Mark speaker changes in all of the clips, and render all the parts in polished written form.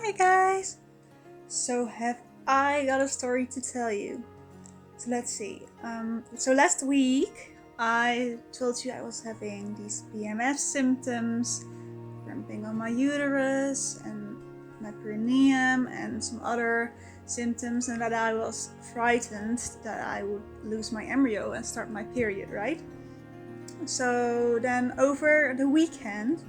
Speaker 1: Hi guys! So have I got a story to tell you. So let's see. So last week I told you I was having these PMS symptoms, cramping on my uterus and my perineum and some other symptoms, and that I was frightened that I would lose my embryo and start my period, right? So then over the weekend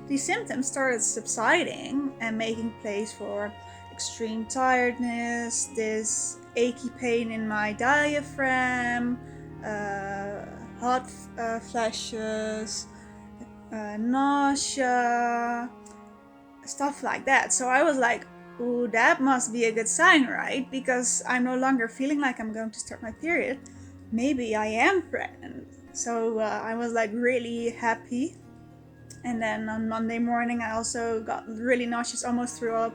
Speaker 1: these symptoms started subsiding and making place for extreme tiredness, this achy pain in my diaphragm, hot flashes, nausea, stuff like that. So I was like, ooh, that must be a good sign, right? Because I'm no longer feeling like I'm going to start my period. Maybe I am pregnant. So I was like really happy. And then on Monday morning I also got really nauseous, almost threw up.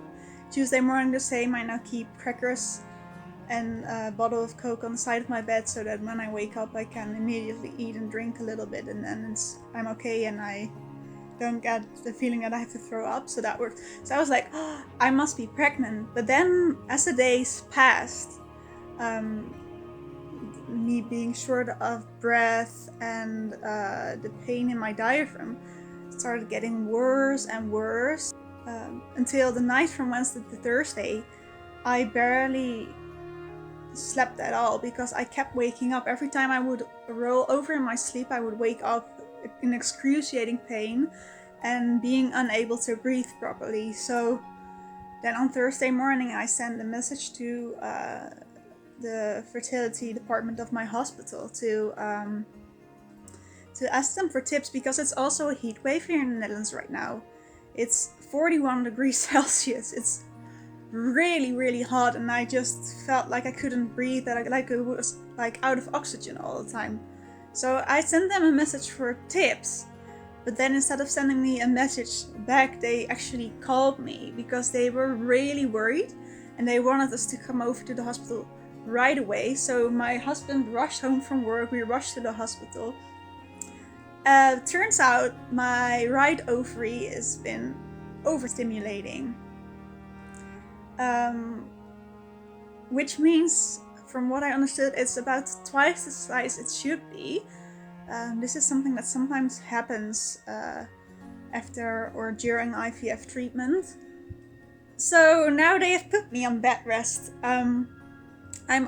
Speaker 1: Tuesday morning the same. I now keep crackers and a bottle of Coke on the side of my bed so that when I wake up I can immediately eat and drink a little bit, and then I'm okay and I don't get the feeling that I have to throw up. So that worked. So I was like, oh, I must be pregnant. But then as the days passed, me being short of breath and the pain in my diaphragm started getting worse and worse, until the night from Wednesday to Thursday I barely slept at all because I kept waking up. Every time I would roll over in my sleep I would wake up in excruciating pain and being unable to breathe properly. So then on Thursday morning I sent a message to the fertility department of my hospital to ask them for tips, because it's also a heat wave here in the Netherlands right now. It's 41 degrees Celsius. It's really, really hot, and I just felt like I couldn't breathe, that I was like out of oxygen all the time. So I sent them a message for tips, but then instead of sending me a message back, they actually called me because they were really worried and they wanted us to come over to the hospital right away. So my husband rushed home from work, we rushed to the hospital. Turns out my right ovary has been overstimulating, which means, from what I understood, it's about twice the size it should be. This is something that sometimes happens after or during IVF treatment. So now they have put me on bed rest. I'm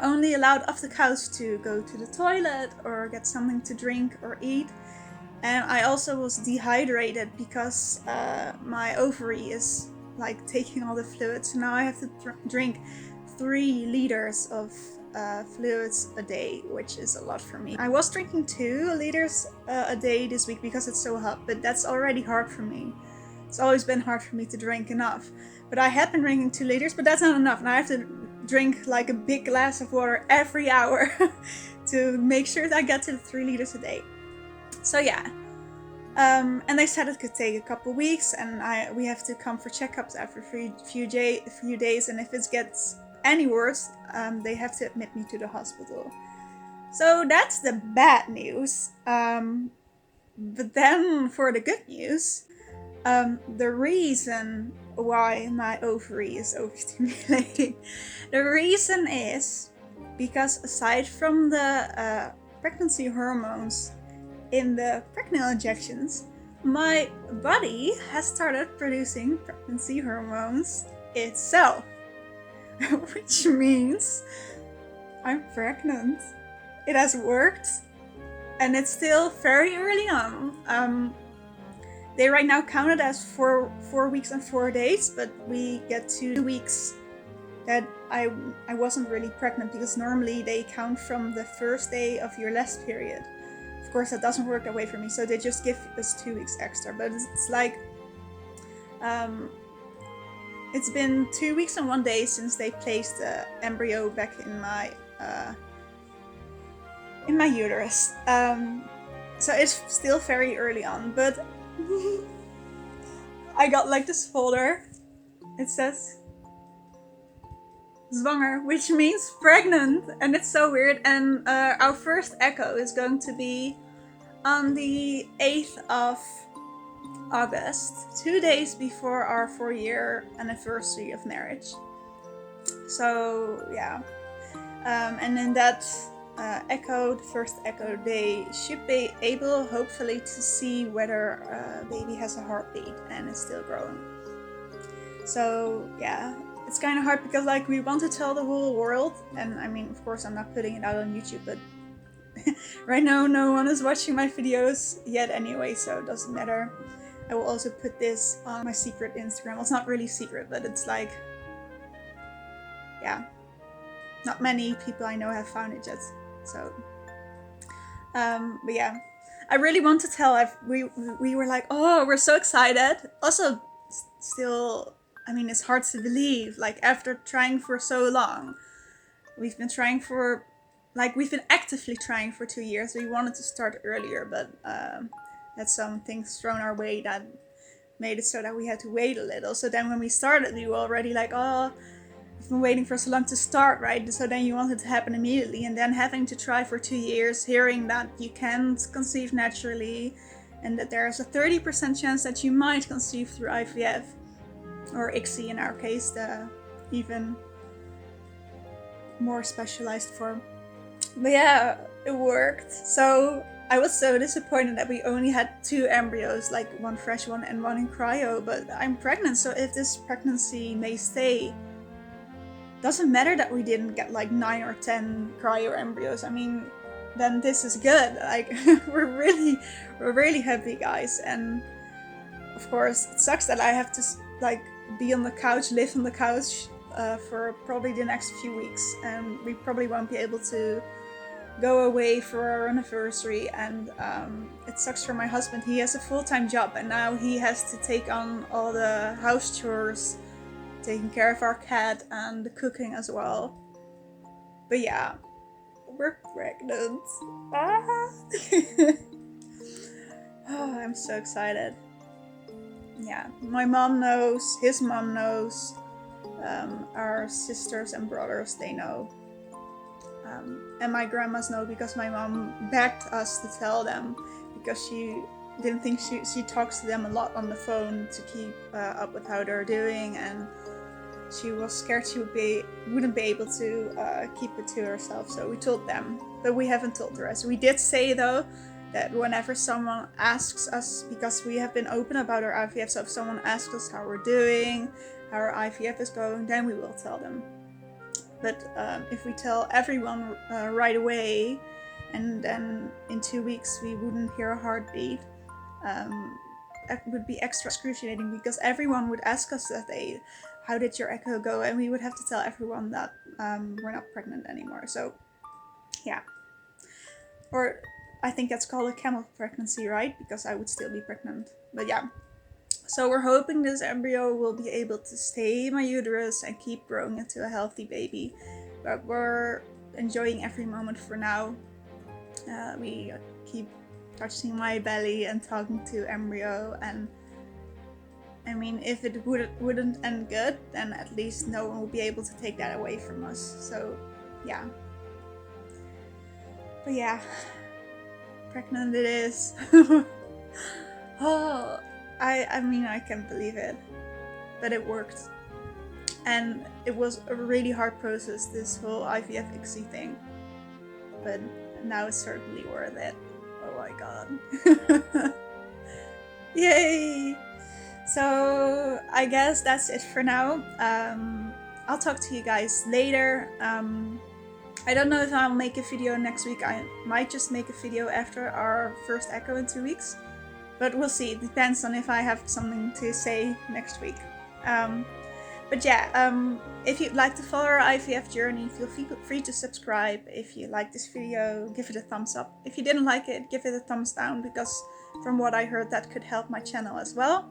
Speaker 1: only allowed off the couch to go to the toilet or get something to drink or eat. And I also was dehydrated because my ovary is like taking all the fluids. So now I have to drink 3 liters of fluids a day, which is a lot for me. I was drinking 2 liters a day this week because it's so hot, but that's already hard for me. It's always been hard for me to drink enough. But I had been drinking 2 liters, but that's not enough. And I have to drink like a big glass of water every hour to make sure that I get to the 3 liters a day. So yeah, and they said it could take a couple weeks, and we have to come for checkups after a few days, and if it gets any worse, they have to admit me to the hospital. So that's the bad news. But then for the good news, the reason why my ovary is overstimulating, the reason is because aside from the pregnancy hormones in the pregnant injections, my body has started producing pregnancy hormones itself, which means I'm pregnant. It has worked, and it's still very early on. They right now count it as 4 weeks and 4 days, but we get 2 weeks that I wasn't really pregnant, because normally they count from the first day of your last period. Of course, that doesn't work that way for me, so they just give us 2 weeks extra. But it's like, it's been 2 weeks and 1 day since they placed the embryo back in my uterus. So it's still very early on, but I got like this folder. It says zwanger, which means pregnant, and it's so weird. And our first echo is going to be on the 8th of August, 2 days before our 4-year anniversary of marriage. So yeah, and in that echo, the first echo, they should be able, hopefully, to see whether baby has a heartbeat and is still growing. So yeah, it's kind of hard because like we want to tell the whole world, and I mean, of course, I'm not putting it out on YouTube, but right now no one is watching my videos yet anyway, so it doesn't matter. I will also put this on my secret Instagram. Well, it's not really secret, but it's like, yeah, not many people I know have found it yet. So, but yeah, I really want to tell. We were like, oh, we're so excited. Also, still, I mean, it's hard to believe. Like after trying for so long, we've been actively trying for 2 years. We wanted to start earlier, but had some things thrown our way that made it so that we had to wait a little. So then when we started, we were already like, oh, we've been waiting for so long to start, right? So then you want it to happen immediately, and then having to try for 2 years, hearing that you can't conceive naturally, and that there's a 30% chance that you might conceive through IVF, or ICSI in our case, the even more specialized form. But yeah, it worked. So I was so disappointed that we only had 2 embryos, like 1 fresh one and 1 in cryo, but I'm pregnant, so if this pregnancy may stay, doesn't matter that we didn't get like 9 or 10 cryo embryos. I mean, then this is good. Like we're really happy, guys. And of course, it sucks that I have to like be on the couch, live on the couch for probably the next few weeks, and we probably won't be able to go away for our anniversary. And it sucks for my husband. He has a full-time job, and now he has to take on all the house chores, taking care of our cat, and the cooking as well. But yeah, we're pregnant. Ah! Oh, I'm so excited. Yeah, my mom knows, his mom knows, our sisters and brothers, they know. And my grandmas know because my mom begged us to tell them, because she didn't think she talks to them a lot on the phone to keep up with how they're doing, and she was scared she wouldn't be able to keep it to herself. So we told them, but we haven't told the rest. We did say though that whenever someone asks us, because we have been open about our IVF, so if someone asks us how we're doing, how our IVF is going, then we will tell them. But if we tell everyone right away, and then in 2 weeks we wouldn't hear a heartbeat, it would be extra excruciating, because everyone would ask us that day, how did your echo go? And we would have to tell everyone that we're not pregnant anymore. So yeah, or I think that's called a camel pregnancy, right? Because I would still be pregnant. But yeah, so we're hoping this embryo will be able to stay in my uterus and keep growing into a healthy baby. But we're enjoying every moment for now. We keep touching my belly and talking to embryo, and I mean, if it wouldn't end good, then at least no one will be able to take that away from us. So yeah. But yeah, pregnant it is. Oh, I mean, I can't believe it, but it worked. And it was a really hard process, this whole IVF ICSI thing, but now it's certainly worth it. Oh my god. Yay! So I guess that's it for now. I'll talk to you guys later. I don't know if I'll make a video next week. I might just make a video after our first echo in 2 weeks. But we'll see. It depends on if I have something to say next week. But yeah, if you'd like to follow our IVF journey, feel free to subscribe. If you like this video, give it a thumbs up. If you didn't like it, give it a thumbs down, because from what I heard, that could help my channel as well.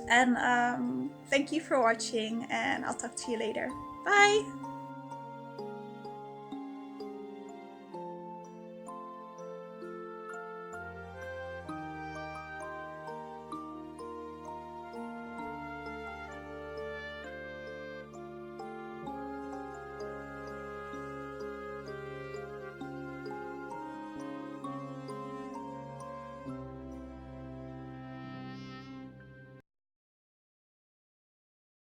Speaker 1: And thank you for watching, and I'll talk to you later. Bye!